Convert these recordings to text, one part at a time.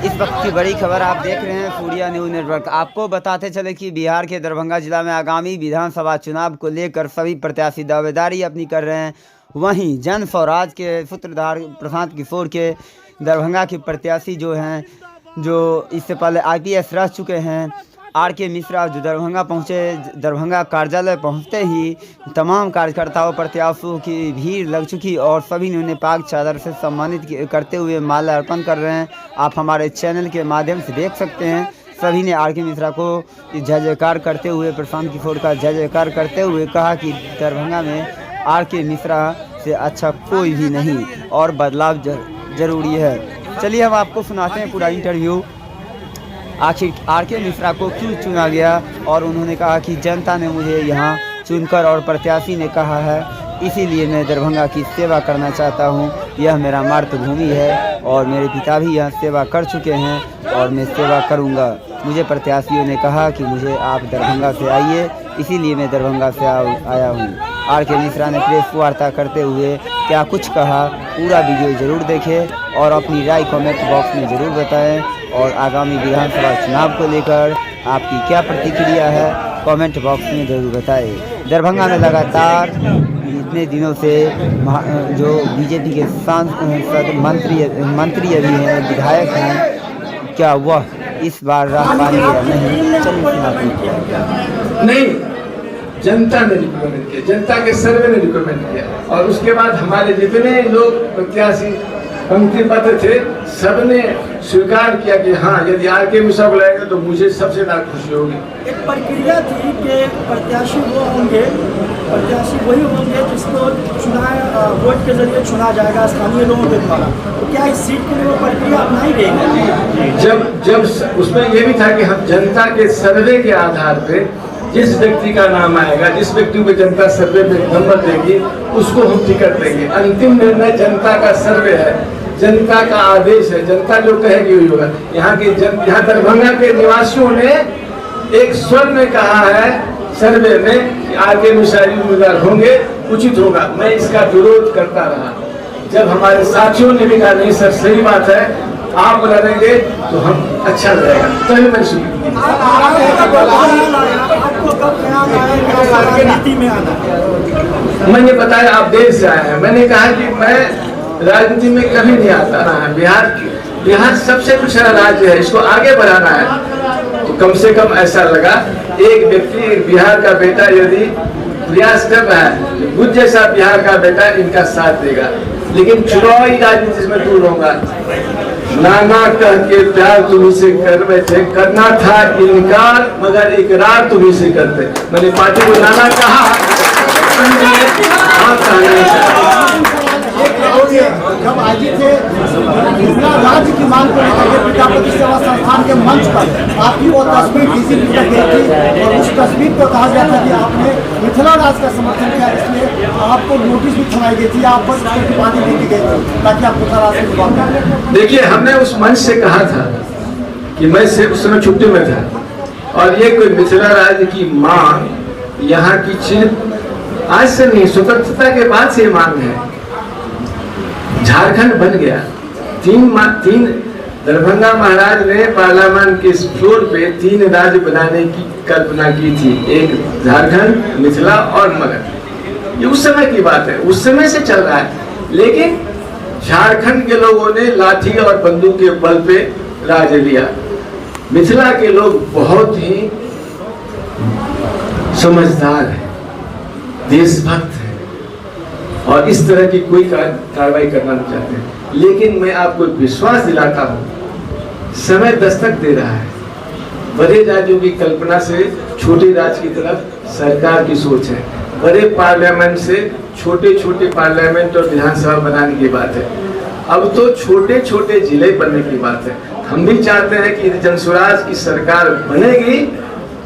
इस वक्त की बड़ी खबर आप देख रहे हैं सूर्या न्यूज नेटवर्क। आपको बताते चले कि बिहार के दरभंगा जिला में आगामी विधानसभा चुनाव को लेकर सभी प्रत्याशी दावेदारी अपनी कर रहे हैं। वहीं जन स्वराज के सूत्रधार प्रशांत किशोर के दरभंगा के प्रत्याशी जो हैं, जो इससे पहले IPS रह चुके हैं, RK मिश्रा, जो दरभंगा पहुँचे, दरभंगा कार्यालय पहुँचते ही तमाम कार्यकर्ताओं प्रत्याशियों की भीड़ लग चुकी और सभी ने उन्हें पाक चादर से सम्मानित करते हुए माला अर्पण कर रहे हैं। आप हमारे चैनल के माध्यम से देख सकते हैं। सभी ने RK मिश्रा को जय जयकार करते हुए, प्रशांत किशोर का जय जयकार करते हुए कहा कि दरभंगा में RK मिश्रा से अच्छा कोई भी नहीं और बदलाव जरूरी है। चलिए हम आपको सुनाते हैं पूरा इंटरव्यू। आखिर RK मिश्रा को क्यों चुना गया और उन्होंने कहा कि जनता ने मुझे यहाँ चुनकर और प्रत्याशी ने कहा है, इसीलिए मैं दरभंगा की सेवा करना चाहता हूँ। यह मेरा मातृभूमि है और मेरे पिता भी यहाँ सेवा कर चुके हैं और मैं सेवा करूँगा। मुझे प्रत्याशियों ने कहा कि मुझे आप दरभंगा से आइए, इसीलिए मैं दरभंगा से आया हूँ। RK मिश्रा ने प्रेस वार्ता करते हुए क्या कुछ कहा, पूरा वीडियो ज़रूर देखें और अपनी राय कमेंट बॉक्स में ज़रूर बताएं। और आगामी विधानसभा चुनाव को लेकर आपकी क्या प्रतिक्रिया है, कमेंट बॉक्स में ज़रूर बताएं। दरभंगा में लगातार इतने दिनों से जो BJP के सांसद मंत्री अभी हैं, विधायक हैं, क्या वह इस बार रह पाएंगे या नहीं, चलिए नहीं, जनता ने रिकमेंड किया, जनता के सर्वे ने रिकमेंड किया और उसके बाद हमारे जितने लोग प्रत्याशी पंक्ति पत्र थे, सबने स्वीकार किया कि हाँ, यदि RK मिश्रा बुलाएगा तो मुझे सबसे ज्यादा खुशी होगी। एक प्रक्रिया थी कि प्रत्याशी वो होंगे, प्रत्याशी वही होंगे जिसको वोट के जरिए चुना जाएगा स्थानीय लोगों के द्वारा। तो क्या इस सीट के लिए वो प्रक्रिया अपनाई गई? जब उसमें ये भी था कि हम जनता के सर्वे के आधार पे जिस व्यक्ति का नाम आएगा, जिस व्यक्ति को जनता सर्वे में नंबर देगी, उसको हम टिकट देंगे। अंतिम निर्णय जनता का सर्वे है, जनता का आदेश है, जनता जो कहेगी वही होगा। यहाँ दरभंगा के निवासियों ने एक स्वर में कहा है सर्वे में कि RK मिश्रा उम्मीदवार होंगे, उचित होगा। मैं इसका विरोध करता रहा। जब हमारे साथियों ने भी कहा नहीं सर सही बात है, आप बुला देंगे तो हम अच्छा रहेगा, तभी मैं सुनी। मैंने बताया आप देर से आए हैं। मैंने कहा कि मैं राजनीति में कभी नहीं आता रहा। बिहार सबसे पिछड़ा राज्य है, इसको आगे बढ़ाना है। तो कम से कम ऐसा लगा एक व्यक्ति, बिहार का बेटा यदि प्रयास कर रहा है, बुद्ध जैसा बिहार का बेटा इनका साथ देगा। लेकिन चुनावी राजनीति में दूर होगा। नाना कह के प्यार तुम्ही से कर बैठे, करना था इनकार मगर इकरार तुम्ही से करते। मैंने पार्टी को नाना कहा, जब आजी थे राज्य की मांग को लेकर प्रजापति सेवा संस्थान के मंच पर आपकी वो तस्वीर DCP तक गई थी और उस तस्वीर पर कहा गया था कि आपने मिथिला राज का समर्थन किया, इसलिए आपको नोटिस भी सुनाई गई थी, आप पर प्रतिवादी भी दी गई थी ताकि आप मिथिला राज से बात करें। देखिए, हमने उस मंच से कहा था कि मैं उस समय छुट्टी में था और ये कोई मिथिला राज की मांग यहाँ की चीज आज से नहीं, स्वतंत्रता के बाद से मांग है। झारखंड बन गया, तीन दरभंगा महाराज ने पार्लियामेंट के फ्लोर पे 3 राज्य बनाने की कल्पना की थी, एक झारखंड, मिथिला और मगध। ये उस समय की बात है, उस समय से चल रहा है। लेकिन झारखंड के लोगों ने लाठी और बंदूक के बल पे राज लिया। मिथिला के लोग बहुत ही समझदार हैं, देशभक्त हैं और इस तरह की कोई कार्रवाई करना नहीं चाहते हैं। लेकिन मैं आपको विश्वास दिलाता हूँ, समय दस्तक दे रहा है। बड़े राज्यों की कल्पना से छोटे राज्य की तरफ सरकार की सोच है। बड़े पार्लियामेंट से छोटे छोटे पार्लियामेंट और विधानसभा बनाने की बात है। अब तो छोटे छोटे जिले बनने की बात है। हम भी चाहते हैं कि जनस्वराज की सरकार बनेगी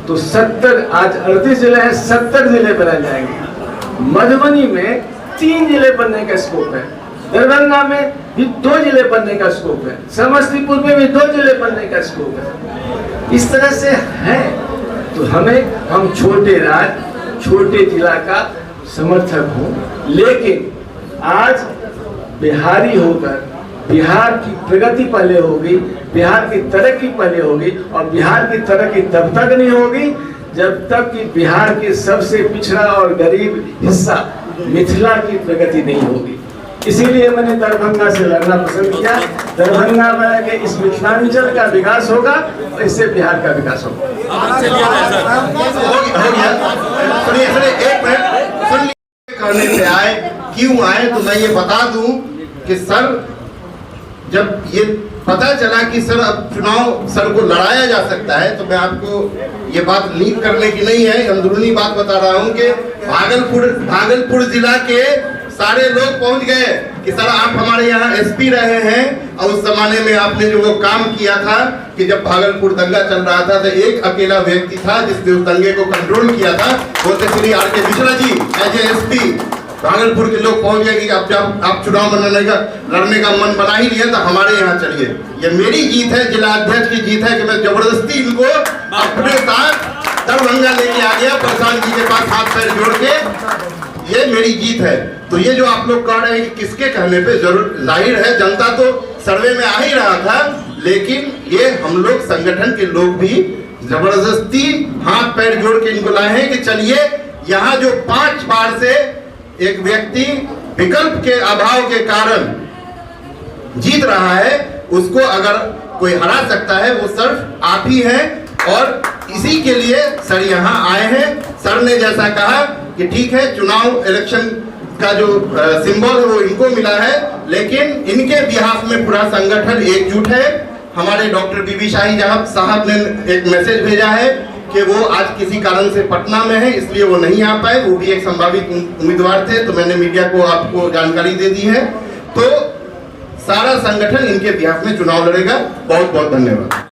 तो 70, आज 38 जिले हैं, 70 जिले बनाए जाएंगे। मधुबनी में 3 जिले बनने का स्कोप है, दरभंगा में भी 2 जिले बनने का स्कोप है, समस्तीपुर में भी 2 जिले बनने का स्कोप है। इस तरह से है तो हम छोटे राज्य, छोटे जिला का समर्थक हूँ। लेकिन आज बिहारी होकर बिहार की प्रगति पहले होगी, बिहार की तरक्की पहले होगी, और बिहार की तरक्की तब तक नहीं होगी जब तक कि बिहार के सबसे पिछड़ा और गरीब हिस्सा मिथिला की प्रगति नहीं होगी। इसीलिए मैंने दरभंगा से लड़ना पसंद किया। दरभंगा में के इस मिथिलांचल का विकास होगा और इससे बिहार का विकास होगा। करने से आए, क्यों आए, तो मैं ये बता दूं कि सर, जब ये पता चला कि सर अब चुनाव सर को लड़ाया जा सकता है, तो मैं आपको ये बात लीक करने की नहीं है, अंदरूनी बात बता रहा हूँ कि भागलपुर जिला के सारे लोग पहुंच गए कि सर आप हमारे यहाँ एसपी रहे हैं, और उस जमाने में आपने जो वो काम किया था कि जब भागलपुर दंगा चल रहा था तो एक अकेला व्यक्ति था जिसने उस दंगे को कंट्रोल किया था, वो थे Shri R K. Mishra ji as SP. Bhagalpur के लोग पहुंच गए कि अब जब आप चुनाव लड़ने का मन बना ही लिया तो हमारे यहाँ चलिए। ये मेरी जीत है, जिला अध्यक्ष की जीत है कि मैं जबरदस्ती इनको अपने साथ दरभंगा लेके आ गया, प्रशांत जी के पास हाथ पैर जोड़ के। ये मेरी जीत है। तो ये जो आप लोग कह रहे हैं कि किसके कहने पे, जरूर जाहिर है जनता तो सर्वे में आ ही रहा था, लेकिन ये हम लोग संगठन के लोग भी जबरदस्ती हाथ पैर जोड़ के इनको लाए हैं कि चलिए यहाँ जो 5 बार से एक व्यक्ति विकल्प के अभाव के कारण जीत रहा है, उसको अगर कोई हरा सकता है वो सिर्फ आप ही हैं, और इसी के लिए सर यहाँ आए हैं। सर ने जैसा कहा कि ठीक है, चुनाव इलेक्शन का जो सिंबल है वो इनको मिला है, लेकिन इनके बिहाफ में पूरा संगठन एकजुट है। हमारे डॉक्टर बीबी शाही साहब ने एक मैसेज भेजा है कि वो आज किसी कारण से पटना में है, इसलिए वो नहीं आ पाए, वो भी एक संभावित उम्मीदवार थे, तो मैंने मीडिया को आपको जानकारी दे दी है। तो सारा संगठन इनके बिहाफ में चुनाव लड़ेगा। बहुत बहुत धन्यवाद।